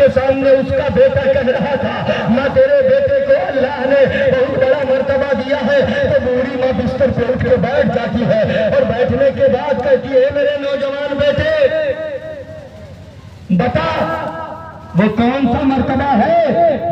کے سامنے اس کا بیٹا کہہ رہا تھا ماں تیرے بیٹے کو اللہ نے بہت بڑا مرتبہ دیا ہے، تو بوڑھی ماں بستر پہ اٹھ کے بیٹھ جاتی ہے اور بیٹھنے کے بعد کہتی ہے میرے نوجوان بیٹے بتا وہ کون سا مرتبہ ہے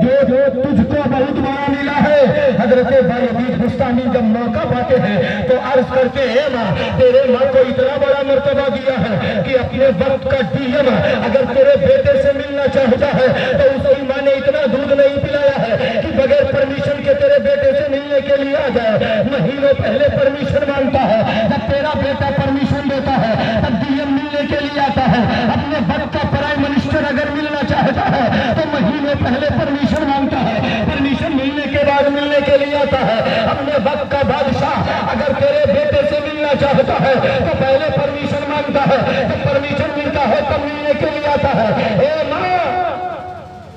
جو تجھ کو بہت بڑا ملا ہے۔ حضرت بایزید بستامی جب موقع پاتے ہیں تو عرض کرتے ہیں ماں تیرے ماں کو اتنا بڑا مرتبہ دیا ہے کہ اپنے وقت کا ڈی ایم اگر تیرے بیٹے سے ملنا چاہتا ہے تو اس کی ماں نے اتنا دودھ نہیں پلایا ہے کہ بغیر پرمیشن کے تیرے بیٹے سے ملنے کے لیے آ جائے، مہینوں پہلے پرمیشن مانگتا ہے، جب تیرا بیٹا پرمیشن دیتا ہے تب ڈی ایم ملنے کے لیے آتا ہے، اپنے وقت کا پرائم منسٹر اگر ملنا چاہتا ہے تو مہینے پہلے پرمیشن مانگتا ہے، پرمیشن ملنے کے بعد ملنے کے لیے آتا ہے، اپنے وقت کا بادشاہ اگر تیرے بیٹے سے ملنا چاہتا ہے تو پہلے پرمیشن مانگتا ہے، جب پرمیشن ملتا ہے تب ملنے کے لیے آتا ہے۔ اے ماں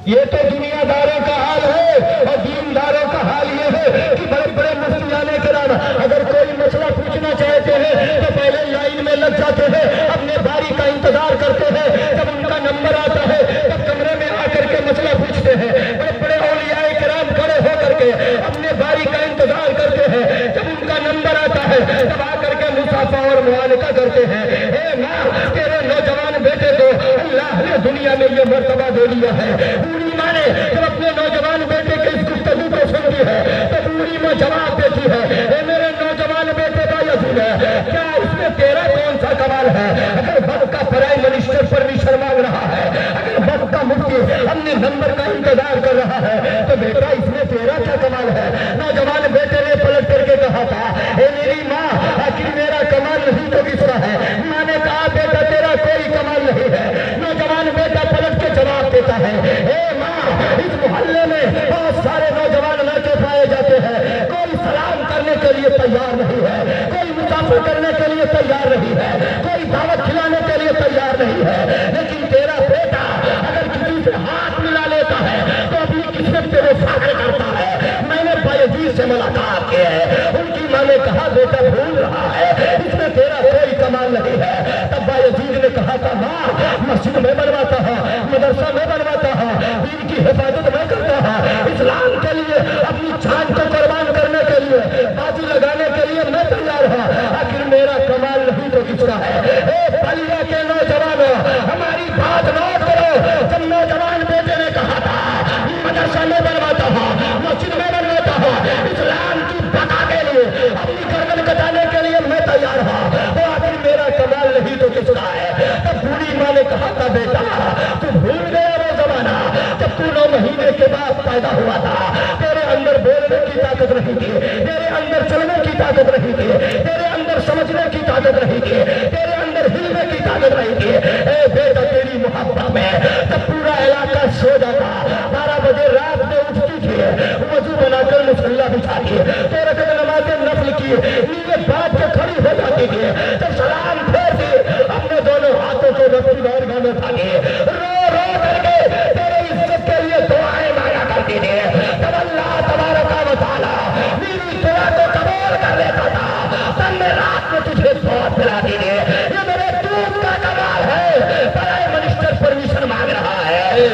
یہ تو دنیا داروں کا حال ہے اور دینداروں کا حال یہ ہے کہ بڑے بڑے مفتیان کرام اگر کوئی مسئلہ پوچھنا چاہتے ہیں تو پہلے لائن میں لگ جاتے ہیں، اپنے باری کا انتظار کرتے ہیں، جب ان کا نمبر آتا ہے تب کمرے میں آ کر کے مسئلہ پوچھتے ہیں، بڑے بڑے اولیاء کرام کھڑے ہو کر کے اپنے باری کا انتظار کرتے ہیں، جب ان کا نمبر آتا ہے تب آ کر کے مصافحہ اور معانقہ کرتے ہیں۔ اے ماں تیرے نوجوان بیٹے کو اللہ نے دنیا میں یہ مرتبہ دے دیا ہے۔ بوڑھی ماں نے جب اپنے نوجوان بیٹے کے اس گفتگو کو سنتی ہے تو بوڑھی ماں جواب دیتی ہے اے میرے نوجوان بیٹے بایزید کیا اس میں تیرا کون سا کمال ہے؟ اگر وقت کا پرائم منسٹر پرمیشن مانگ رہا ہے، اگر وقت کا مفتی اپنے نمبر کا انتظار کر رہا ہے تو بیٹا اس میں تیرا کیا کمال ہے؟ نوجوان بیٹے نے پلٹ کر کے کہا تھا اے میری ماں آخر میرا کمال نہیں تو کس کا ہے؟ ماں نے کہا بیٹا تیرا کوئی کمال نہیں ہے۔ نوجوان بیٹا پلٹ کے جواب دیتا ہے اے ماں اس محلے میں بہت سارے نوجوان لڑکے پائے جاتے ہیں، کوئی سلام کرنے کے لیے تیار نہیں ہے، کوئی مسافر کرنے کے لیے تیار نہیں ہے، کوئی دعوت کھلانے کے لیے تیار نہیں ہے، لیکن تیرا بیٹا اگر کسی سے ہاتھ ملا لیتا ہے تو اپنی قسمت پہ وہ فخر کرتا ہے۔ میں نے بایزید سے ملاقات کی ہے، ان کی ماں نے کہا بیٹا بھول رہا ہے، اس میں تیرا کوئی کمال نہیں ہے۔ تب بایزید نے کہا تھا ماں مسجد میں بنواتا ہوں، مدرسہ میں بنواتا ہوں، دین کی حفاظت میں کرتا ہوں، اسلام کے لیے اپنی جان کو قربان کرنے کے لیے بازی لگانے کے لیے میں تیار ہوں، آخر میرا کمال نہیں تو کس کا ہے؟ اے بلیا کے نوجوانوں ہماری بات نوٹ کرو، جب نوجوان بیٹے نے کہا تھا مدرسہ میں بنواتا ہوں، مسجد میں بنواتا ہوں، اسلام کی بقا کے لیے اپنی گردن کٹانے کے لیے میں تیار ہوں، تو آخر میرا کمال نہیں تو کس کا ہے؟ تب بوڑھی ماں نے کہا تھا بیٹا تو بھول گیا وہ زمانہ جب تو 9 مہینے کے بعد پیدا ہوا تھا، تیرے اندر بولنے کی طاقت نہیں تھی، تیرے اندر چلنے کی طاقت نہیں تھی، تیرے اندر سمجھنے کی طاقت نہیں تھی، تیرے اندر ہلنے کی طاقت نہیں تھی۔ اے بیٹا تیری محبت میں جب پورا علاقہ سو جاتا 12 بجے رات میں اٹھتی تھی، وضو بنا کر مصلی بچھا کے 2 رکعت نماز نفل کی نیچے بیٹھ کے کھڑی ہو جاتی تھی، جب سلام پھیرتی اپنے دونوں ہاتھوں کو رفی بارگاہ میں اٹھا کے رو رو کر کے تیرے عزت کے لیے دعائیں مانگا کرتی تھی، تب اللہ تبارک و تعالیٰ میری دعا کو قبول کر لیتا تھا، تب میں رات میں تجھے دعا پلاتی تھی۔ یہ میرے دودھ کا کمال ہے، پرائم منسٹر پرمیشن مانگ رہا ہے،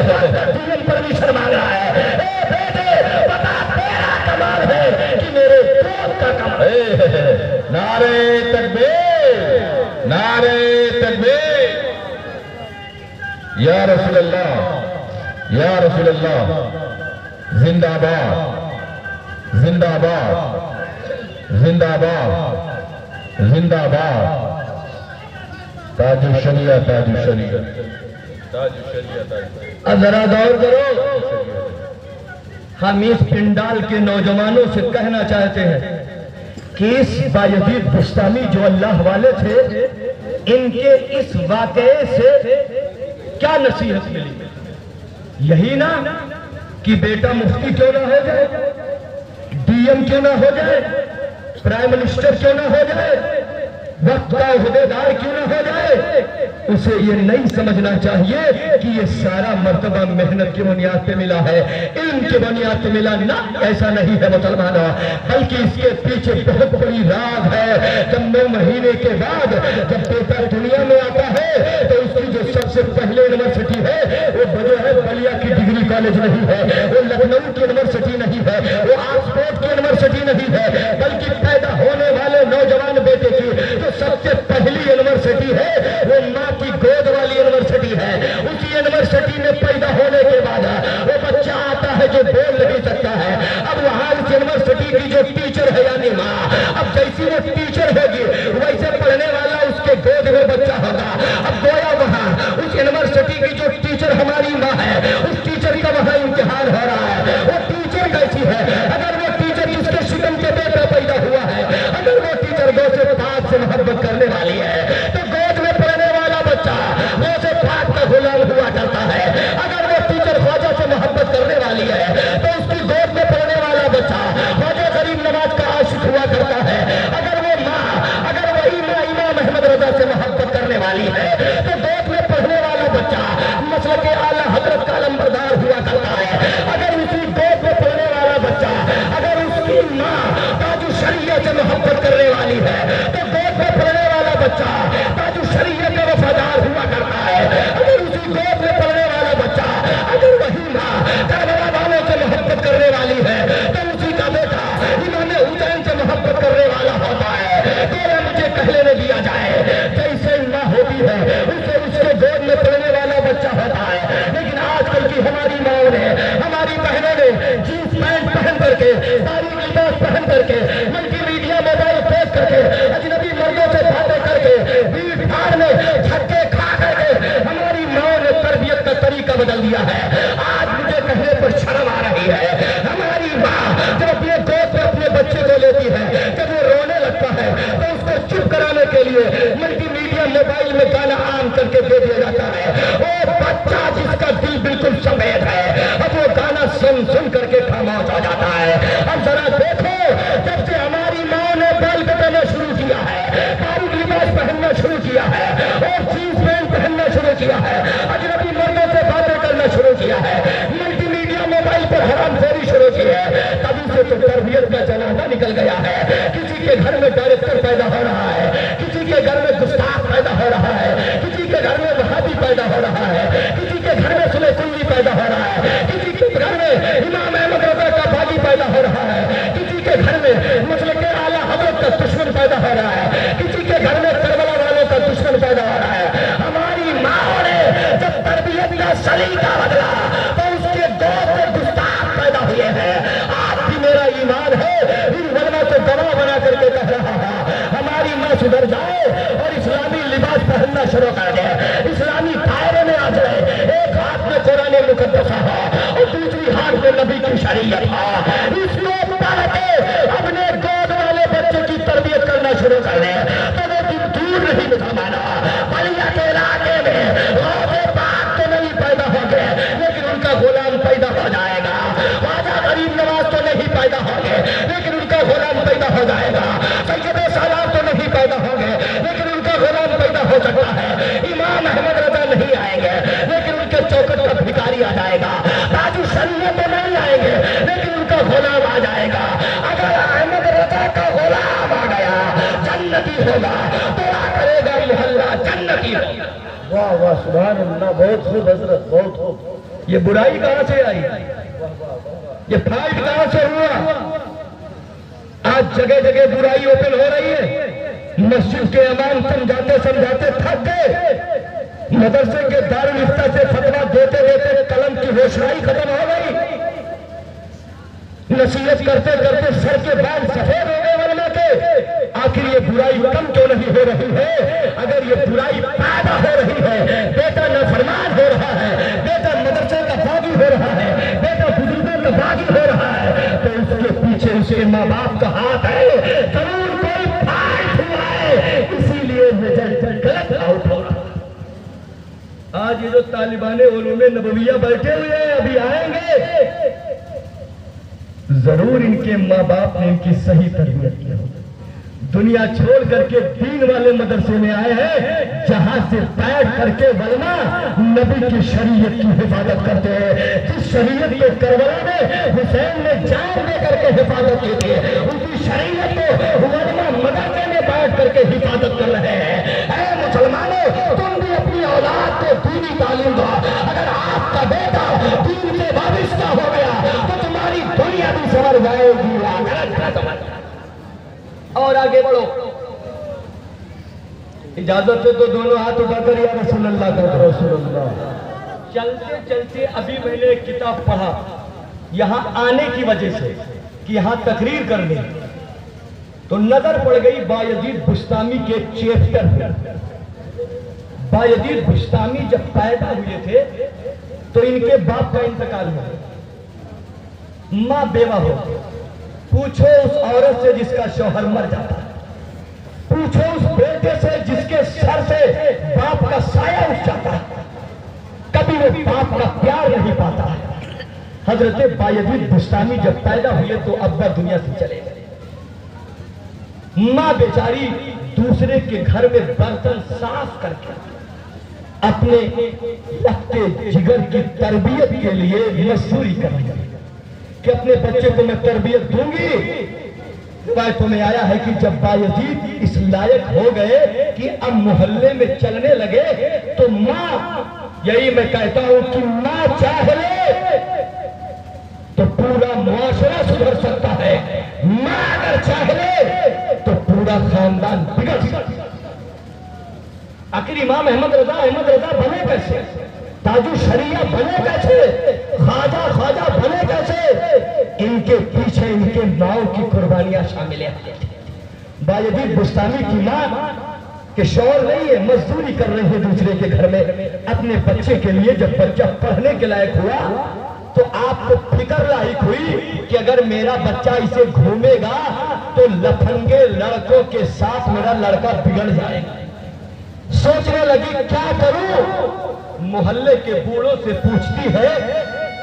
ڈی ایم پرمیشن مانگ رہا ہے، اے بیٹے بتا تیرا کمال ہے کہ میرے دودھ کا کمال ہے۔ نعرہ تکبیر، نعرہ تکبیر، یا رسول اللہ، یا رسول اللہ، زندہ باد، زندہ باد، زندہ باد، زندہ باد، تاج الشریعہ، تاج الشریعہ، تاج الشریعہ، تاج الشریعہ۔ اب ذرا غور کرو، ہم اس پنڈال کے نوجوانوں سے کہنا چاہتے ہیں کہ اس بایزید بستامی جو اللہ والے تھے، ان کے اس واقعے سے کیا نصیحت ملی؟ یہی نا کہ بیٹا مفتی کیوں نہ ہو جائے، ڈی ایم کیوں نہ ہو جائے، پرائم منسٹر کیوں نہ ہو جائے، وقت کا عہدیدار کیوں نہ ہو جائے، اسے یہ نہیں سمجھنا چاہیے کہ یہ سارا مرتبہ محنت کی بنیاد پہ ملا ہے، علم کی بنیاد پہ ملا، نہ ایسا نہیں ہے مسلمانوں، بلکہ اس کے پیچھے بہت بڑی راز ہے۔ جب 9 مہینے کے بعد جب بیٹا دنیا میں آتا ہے تو اس کی جو سب سے پہلے یونیورسٹی ہے وہ جو ہے بلیا کالج نہیں ہے، وہ لکھنؤ کی یونیورسٹی نہیں ہے، وہ آکسفورڈ کی یونیورسٹی نہیں ہے، بلکہ پیدا ہونے والے نوجوان بیٹے کی جو سب سے پہلی یونیورسٹی ہے وہ ماں کی گود والی یونیورسٹی ہے۔ اسی یونیورسٹی میں پیدا ہونے کے بعد وہ بچہ آتا ہے جو بول نہیں سکتا ہے، اب وہاں اس یونیورسٹی کی جو ٹیچر ہے یعنی ماں، اب جیسی وہ ٹیچر ہوگی ویسے پڑھنے والا اس کے گود میں بچہ ہوگا۔ اب گویا وہاں اس یونیورسٹی کی جو ٹیچر ہماری ماں ہے، اس ٹیچر کا وہاں امتحان ہو رہا ہے۔ وہ ٹیچر کیسی ہے؟ اگر وہ ٹیچر جس کے شکم کے بیٹا پیدا ہوا ہے، اگر وہ ٹیچر گو سے پاک سے محبت کرنے والی ہے تو گود میں پڑھنے والا بچہ گو سے پاک کا غلام ہوا کرتا ہے۔ اگر وہ ٹیچر خواجہ سے محبت کرنے والی ہے تو اس کی گود میں پڑھنے والا بچہ خواجہ غریب نواز کا عاشق ہوا کرتا ہے۔ اگر وہ ماں، اگر وہی ماں امام احمد رضا سے محبت کرنے والی ہے تو گود میں پڑھنے والا بچہ مسلک اعلیٰ حضرت کا علمبردار ہوا کرتا ہے۔ اگر اسی گود میں پڑھنے والا بچہ، اگر اس کی ماں تاج الشریعہ سے محبت کرنے والی ہے تو گود میں پڑھنے والا بچہ تاج الشریعہ کا وفادار ہوا کرتا ہے۔ اگر اسی گود میں پڑھنے والا بچہ، اگر وہی ماں کربلا والوں سے محبت کرنے والی ہے تو اسی کا بیٹا امام حسین سے محبت کرنے والا ہوتا ہے۔ تو مجھے کہنے نہ دیا جائے جیسے ماں ہوتی ہے اسے اس کے گود میں پڑھنے والا بچہ ہوتا ہے، لیکن آج کل کی ہماری ماں نے، ہماری بہنوں نے جینس پینٹ پہن کر کے، تاریخ لباس پہن کر کے، ملٹی میڈیا موبائل دیکھ کر کے، اجنبی مردوں سے باتیں کر کے، بھیڑ بھاڑ میں چھکے کھا کر کے ہماری ماں نے تربیت کا طریقہ بدل دیا ہے۔ آج مجھے کہنے پر شرم آ رہی ہے، ہماری ماں جب اپنے گود میں اپنے بچے کو لیتی ہے، جب وہ رونے لگتا ہے تو اس کو چپ کرانے کے لیے ملٹی میڈیا موبائل میں گانا عام کر کے دے دیا جاتا ہے۔ وہ بچہ جس کا دل بالکل سفید ہے اب وہ گانا سن سن کر کے خاموش ہو جاتا ہے۔ اب ذرا دیکھو، جب سے ہماری ماں نے بال کٹانا شروع کیا ہے، تاریخ لباس پہننا شروع کیا ہے اور جینس پینٹ پہننا شروع کیا ہے، اجنبی مردوں سے باتیں کرنا شروع کیا ہے، ملٹی میڈیا موبائل پر حرام خوری شروع کی ہے، تبھی سے تو تربیت کا جنازہ نکل گیا ہے۔ کسی کے گھر میں ڈائریکٹر پیدا ہو رہا ہے، کسی کے گھر میں گستاخ پیدا ہو رہا ہے، کسی کے گھر میں وہابی پیدا ہو رہا ہے، کسی کے گھر میں سلے کلی پیدا ہو رہا ہے، کسی کے گھر میں امام احمد رضا کا باغی پیدا ہو رہا ہے، کسی کے گھر میں مسلک اعلیٰ حضرت کا دشمن پیدا ہو رہا ہے، کسی کے گھر میں کربلا والوں کا دشمن پیدا ہو رہا ہے۔ ہماری ماں نے جب تربیت کا سلیقہ بدلا تو اس کے دور سے گستاخ پیدا ہوئے ہیں۔ آج بھی میرا ایمان ہے، ان علماء کو گواہ بنا کر کے کہہ رہا ہے، ہماری ماں سدھر جائے اور اسلامی لباس پہننا شروع کر دے، اسلامی دائرے میں آ جائے، ایک ہاتھ میں قرآن مقدس ہو اور دوسری ہاتھ میں نبی کی شریعت ہو، اس کو پڑھ کے اپنے گود والے بچے کی تربیت کرنا شروع کر دے تو وہ دور نہیں مسلمانوں، بلیا کے علاقے میں روزے پاک تو نہیں پیدا ہو گئے لیکن ان کا غلام پیدا ہو جائے گا، خواجہ غریب نواز تو نہیں پیدا ہو گئے لیکن ان کا غلام پیدا ہو جائے گا، سید سالار تو نہیں پیدا ہو گئے لیکن ان کا غلام پیدا ہو سکتا ہے، امام احمد رضا نہیں آئیں گے لیکن ان کے چوکٹ کا بھکاری آ جائے گا، تاج الشریعہ تو نہیں آئیں گے لیکن ان کا غلام آ جائے گا۔ اگر احمد رضا کا غلام آ گیا جنتی ہوگا، دعا کرے گا محلہ جنتی ہوگا۔ واہ واہ سبحان اللہ، بہت خوب حضرت، بہت خوب۔ یہ برائی کہاں سے آئی؟ یہ فائٹ کہاں سے ہوا؟ آج جگہ جگہ برائی اوپن ہو رہی ہے، مسجد کے امام سمجھاتے سمجھاتے تھک گئے، مدرسے کے دارالفتہ سے فتویٰ دیتے دیتے قلم کی روشنائی ختم ہو گئی، نصیحت کرتے کرتے سر کے بال سفید ہو گئے علماء کے۔ آخر یہ برائی کم کیوں نہیں ہو رہی ہے؟ اگر یہ برائی پیدا ہو رہی ہے، بیٹا نافرمان ہو رہا ہے، بیٹا مدرسے کا باغی ہو رہا ہے، بیٹا بزرگوں کا باغی ہو رہا ہے، تو اس کے پیچھے اس کے ماں باپ کا ہاتھ ہے، ضرور کوئی فائٹ ہوا ہے، اسی لیے رزلٹ غلط آؤٹ ہو رہا ہے۔ آج یہ جو طالبان علوم نبویہ بیٹھے ہوئے ہیں ابھی آئیں گے، ضرور ان کے ماں باپ نے ان کی صحیح تربیت کی ہو، دنیا چھوڑ کر کے دین والے مدرسے میں آئے ہیں جہاں سے بیٹھ کر کے علماء نبی کی شریعت کی حفاظت کرتے ہیں، جس شریعت کو کربلا میں حسین نے جان دے کر کے حفاظت کی تھی، اسی شریعت کو علماء مدرسے میں بیٹھ کر کے حفاظت کر رہے ہیں۔ اے مسلمانوں، تم بھی اپنی اولاد کو دینی تعلیم دو، اگر آپ کا بیٹا دین کے بارے اور آگے بڑھو. اجازت ہے تو دونوں ہاتھ اٹھا کر یا رسول اللہ کا رسول اللہ. چلتے چلتے ابھی میں نے ایک کتاب پڑھا یہاں آنے کی وجہ سے کہ یہاں تقریر کرنے، تو نظر پڑ گئی بایزید بستامی کے چیپٹر پر. بایزید بستامی جب پیدا ہوئے تھے تو ان کے باپ کا انتقال ہوا، ماں بیوہ ہو. پوچھو اس عورت سے جس کا شوہر مر جاتا، پوچھو اس بیٹے سے جس کے سر سے باپ کا سایہ اٹھ جاتا، کبھی وہ باپ کا پیار نہیں پاتا. حضرت بایزید بستامی جب پیدا ہوئے تو ابا دنیا سے چلے گئے. ماں بیچاری دوسرے کے گھر میں برتن صاف کر کے اپنے لگتے جگر کی تربیت کے لیے مزدوری کر رہی ہے کہ اپنے بچے کو میں تربیت دوں گی. روایتوں میں آیا ہے کہ جب بایزید اس لائق ہو گئے کہ اب محلے میں چلنے لگے تو ماں، یہی میں کہتا ہوں کہ ماں چاہ لے تو پورا معاشرہ سدھر سکتا ہے، ماں اگر چاہ لے تو پورا خاندان بگڑ سکتا ہے. آخر امام احمد رضا بنے کیسے؟ تاج الشریعہ بنے کیسے؟ خواجہ بنے کیسے؟ ان کے پیچھے ان کے ماؤں کی قربانیاں شامل ہیں. بایزید بستامی کی ماں کہ شوہر نہیں ہے، مزدوری کر رہے ہیں دوسرے کے گھر میں اپنے بچے کے لیے. جب بچہ پڑھنے کے لائق ہوا تو آپ کو فکر لاحق ہوئی کہ اگر میرا بچہ اسے گھومے گا تو لفنگے لڑکوں کے ساتھ میرا لڑکا بگڑ جائے گا. سوچنے لگی کیا کروں. محلے کے بوڑھوں سے پوچھتی ہے،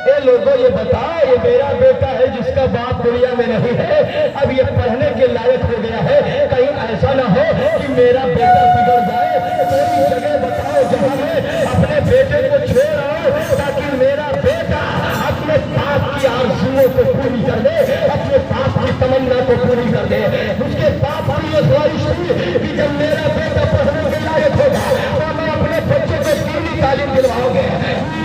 اے لوگوں یہ بتاؤ یہ میرا بیٹا ہے جس کا باپ دنیا میں نہیں ہے، اب یہ پڑھنے کے لائق ہو گیا ہے، کہیں ایسا نہ ہو کہ میرا بیٹا بگڑ جائے. کوئی جگہ بتاؤ جہاں میں اپنے بیٹے کو چھوڑ آؤں تاکہ میرا بیٹا اپنے باپ کی آرزوؤں کو پوری کر دے، اپنے باپ کی تمنا کو پوری کر دے. اس کے باپ کی یہ خواہش تھی کہ جب میرا بیٹا پڑھنے کے لائق ہوگا تو میں اپنے بچے کو دینی تعلیم دلواؤں گے،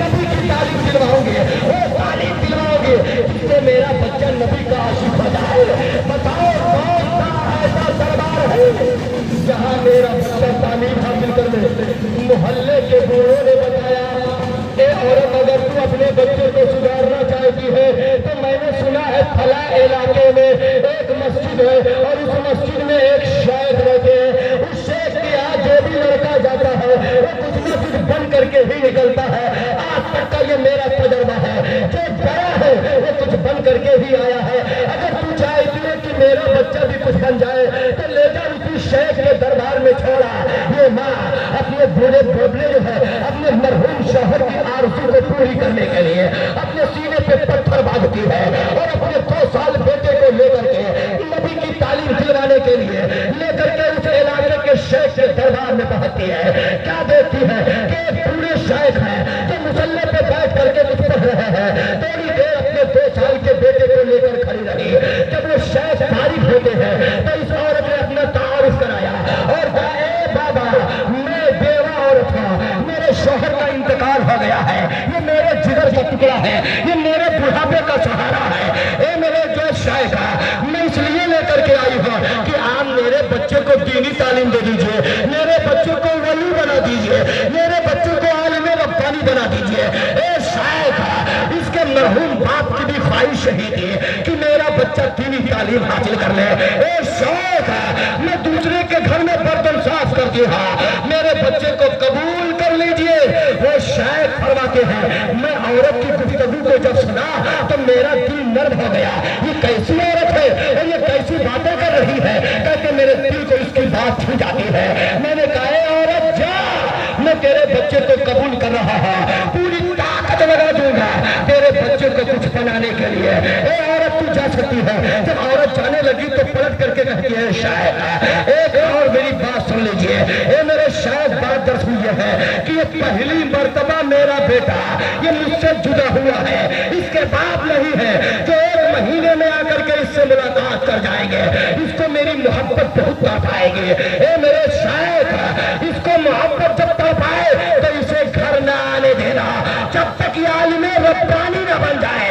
نبی کی تعلیم دلواؤں گے، وہ تعلیم دلواؤں گے جس سے میرا بچہ نبی کا عاشق ہو جائے. بتاؤ کون سا ایسا دربار ہے جہاں میرا بچہ تعلیم حاصل کر دے؟ محلے کے بوڑھوں نے بتایا، اے عورت اگر تو اپنے بچے کو سدھارنا چاہتی ہے تو میں نے سنا ہے فلاں علاقے میں ایک مسجد ہے اور اس مسجد میں ایک شیخ رہتے ہیں. اس شیخ کے یہاں جو بھی لڑکا جاتا ہے وہ کچھ نہ کچھ بن کر کے ہی نکلتا ہے. آج تک کا یہ میرا تجربہ ہے، جو گیا ہے وہ کچھ بن کر کے ہی آیا ہے. اگر تو چاہتی ہے کہ میرا بچہ بھی کچھ بن جائے تو لے جا اسی شیخ کے دربار میں چھوڑا. یہ ماں اپنے بوڑھے بوبلے جو ہے اپنے مرحوم شوہر کی آرزو کو پوری کرنے کے لیے اپنے سینے پہ پتھر باندھتی ہے اور اپنے 2 سال بیٹے کو لے کر کے نبی کی تعلیم دلوانے کے لیے لے کر کے اس علاقے کے شیخ کے دربار میں پہنچتی ہے. کیا دیکھتی ہے کہ ایک بوڑھے شیخ ہیں جو مسلح پہ بیٹھ کر کے کچھ پڑھ رہے ہیں. تھوڑی دیر اپنے 2 سال کے بیٹے کو لے کر کھڑی رہی. جب وہ شیخ فارغ ہوتے ہیں تو اس عورت نے اپنا تعارف کرایا اور کہا، اے بابا میں بیوہ عورت ہوں، میرے شوہر کا انتقال ہو گیا ہے، یہ میرے جگر کا ٹکڑا ہے، یہ میرے بڑھاپے کا سہارا ہے. اے میرے جو شیخ ہے میں اس لیے لے کر کے آئی ہوں کہ آپ میرے بچے کو دینی تعلیم دے دیجئے، میرے بچے کو ولی بنا دیجئے، میرے بچے کو عالم ربانی بنا دیجئے. اے شیخ اس کے مرحوم باپ کی بھی خواہش یہی تھی کہ میرا بچہ دینی تعلیم حاصل کر لے. اے شیخ میں دوسرے کے گھر میں برتن صاف کرتی ہوں، میرے بچے کو قبول کر لیجئے. وہ شیخ فرماتے ہیں میں عورت کی گفتگو کو جب سنا تو میرا دل نرم ہو گیا. یہ کیسی عورت ہے اور یہ کیسی باتیں کر رہی ہے؟ کہتے میرے دل کو اس کی بات چھو جاتی ہے. میں نے کہا اے عورت جا، میں تیرے بچے کو قبول کر رہا ہوں، پوری طاقت لگا دوں گا تیرے بچے کو کچھ بنانے کے لیے. اے عورت تو جا سکتی ہے. جب عورت جانے لگی تو پلٹ کر کے کہتی ہے شاید ایک اور میری بات سن لیجئے. اے میرے شاید بات درس ہوئی ہے کہ یہ پہلی مرتبہ میرا بیٹا یہ مجھ سے جدا ہوا ہے، اس کے باپ نہیں ہے جو 1 مہینے میں آ کر کے اس سے ملاقات کر جائیں گے. اس کو میری محبت بہت تڑپائے گی. اے میرے شاید اس کو محبت جب تڑپائے تو اسے گھر نہ آنے دینا جب تک یہ عالم ربانی نہ بن جائے.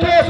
2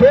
2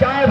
4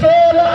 16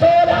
16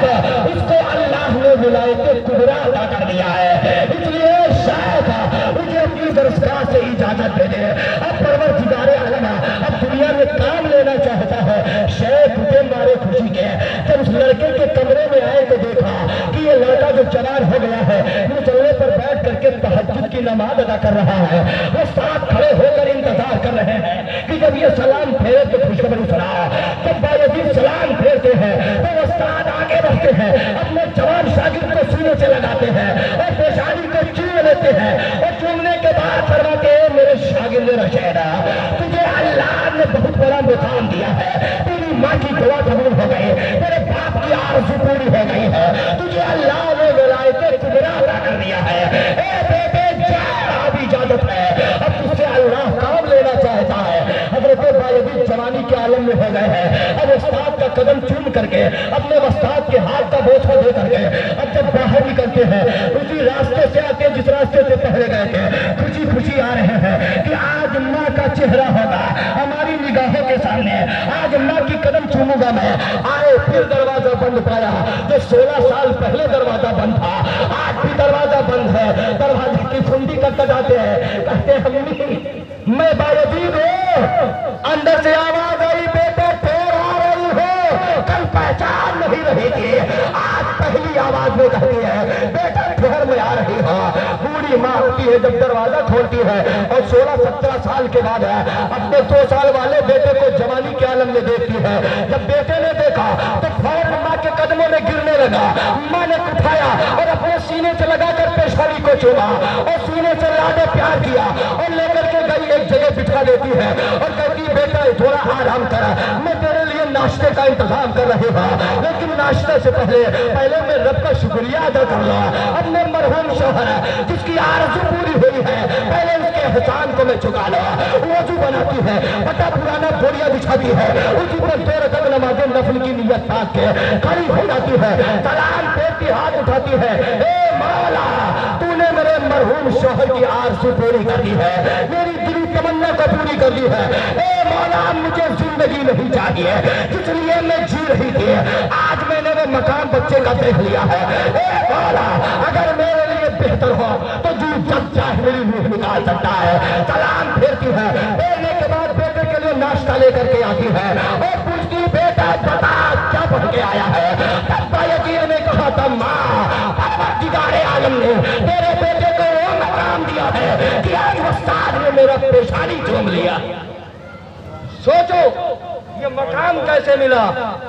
شیخ اس کو اللہ نے ولایت کبریٰ عطا کر دیا ہے، اس لیے شیخ مجھے اپنی درسگاہ سے اجازت دے دے، اب پروردگار عالم اب دنیا میں کام لینا چاہتا ہے۔ شیخ اٹھے مارے خوشی کے، جب اس لڑکے کے کمرے میں آئے تو دیکھا کہ یہ لڑکا جو جوان ہو گیا ہے مصلے پر بیٹھ کر کے تہجد کی نماز ادا کر رہا ہے، وہ ساتھ کھڑے ہو کر انتظار کر رہے ہیں کہ جب یہ سلام پھیرے تو خوشخبری سنا۔ جب بایزید سلام پھیرتے ہیں تو استاد آگے بڑھتے ہیں، اپنے جوان شاگرد کو سینے سے لگاتے ہیں اور پیشانی کو چوم لیتے ہیں، اور چومنے کے بعد فرماتے ہیں میرے شاگرد رشیدہ تجھے اللہ نے بہت بڑا مقام دیا ہے، تیری ماں کی دعا قبول ہو گئی، تیرے باپ کی آرزو پوری ہو گئی ہے، تجھے اللہ نے ولایت کبریٰ عطا کر دیا ہے، اے بیٹے جا اب اجازت ہے، اب تجھ سے اللہ کام لینا چاہتا ہے۔ حضرت بایزید جوانی کے عالم میں ہو گئے ہیں، اب استاد کا قدم چوم کر کے اپنے استاد کے ہاتھ کا بوسہ دے کر کے اب جب باہر نکلتے ہیں اسی راستے سے آتے جس راستے سے پہلے گئے تھے، خوشی خوشی آ رہے ہیں کہ آج ماں کا چہرہ ہوگا ہماری نگاہوں کے سامنے، آج ماں کی قدم چوموں گا میں۔ آئے پھر دروازہ بند پایا، جو 16 سال پہلے دروازہ بند تھا آج بھی دروازہ بند ہے، دروازے کی کنڈی کٹکھٹاتے ہیں، کہتے ہیں امی میں بایزید ہوں، اندر سے آواز آئی بیٹے پھر آ رہی ہو، کل پہچان نہیں رہی تھی، آج پہلی آواز میں کہتی ہے بیٹا پھر میں آ رہی ہوں۔ بوڑھی ماں ہوتی ہے جب دروازہ کھولتی ہے اور 16-17 سال کے بعد ہے اپنے 2 سال والے بیٹے کو جوانی کے عالم میں دیکھتی ہے، جب بیٹے نے دیکھا تو فوراً ماں کے قدموں میں گرنے لگا، ماں نے اٹھایا اور اپنے سینے سے لگا کر پیشانی کو چوما اور سینے سے لاڈے پیار کیا اور لے کر کے گئی ایک جگہ بٹھا دیتی ہے اور کہتی بیٹا تھوڑا آرام کر، میں تیرے لیے ناشتے کا انتظام کر رہی ہوں، لیکن ناشتے سے پہلے میں رب کا شکریہ ادا کر لوں، اپنے مرحوم شوہر جس کی آرزو پوری ہوئی ہے پہلے اس کے احسان کو میں چکا لوں۔ وضو بناتی ہے، پٹا پرانا بوریاں بچھاتی ہے، اسی پر 2 رکعت نماز نفل کی نیت پاک کے کھڑی ہو جاتی ہے، سلام پھیرتی ہاتھ اٹھاتی ہے، اے مولا تو نے میرے مرحوم شوہر کی آرزو پوری کر دی ہے، میری دلی تمنا کو پوری کر دی ہے، اے مولا مجھے زندگی نہیں چاہیے جس لیے میں جی رہی تھی، آج میں نے وہ مقام بچے کا دیکھ لیا ہے، اے مولا اگر میرے لیے بہتر ہو تو جب چاہے میری روح نکال سکتا ہے۔ سلام پھیرتی ہے، پھیرنے کے بعد بیٹے کے لیے ناشتہ لے کر کے آتی ہے اور پوچھتی بیٹا بتا کیا پڑھ کے آیا ہے؟ تب بایزید نے کہا تھا ماں پروردگار عالم نے تیرے بیٹے کو وہ مقام دیا ہے کہ آج استاد نے میرا پیشانی چوم لیا۔ سوچو یہ مقام کیسے ملا؟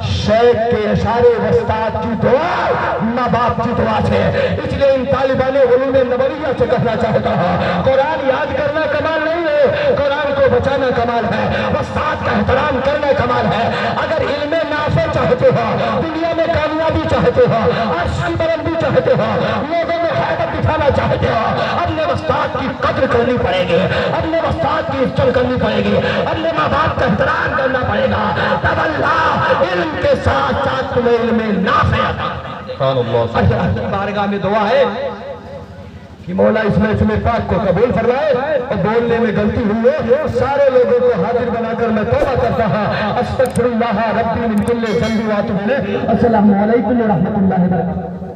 شیخ کے اشارے استاد کی دعا، ماں باپ کی دعا سے۔ اس لیے ان طالبان علوم نبویہ سے کہنا چاہتا ہوں قرآن یاد کرنا کمال نہیں ہے، قرآن کو بچانا کمال ہے، استاد کا احترام کرنا کمال ہے۔ اگر علم نافع چاہتے ہو، دنیا میں کامیابی چاہتے ہو، عرش کی بلندی چاہتے ہو، لوگوں میں حیبت دکھانا چاہتے ہو، اپنے استاد کی قدر کرنی پڑے گی، اپنے استاد کی عزت کرنی پڑے گی، اپنے ماں باپ کا احترام کرنا پڑے گا، تب اللہ علم کے ساتھ ساتھ تمہیں علم نافع عطا۔ اللہ کی بارگاہ میں دعا ہے کہ مولا اس محفل پاک کو قبول فرمائے، اور بولنے میں غلطی ہوئی ہے سارے لوگوں کو حاضر بنا کر میں توبہ کرتا ہوں۔ استغفر اللہ ربی من کل ذنب واتوب الیہ۔ السلام علیکم ورحمۃ اللہ وبرکاتہ۔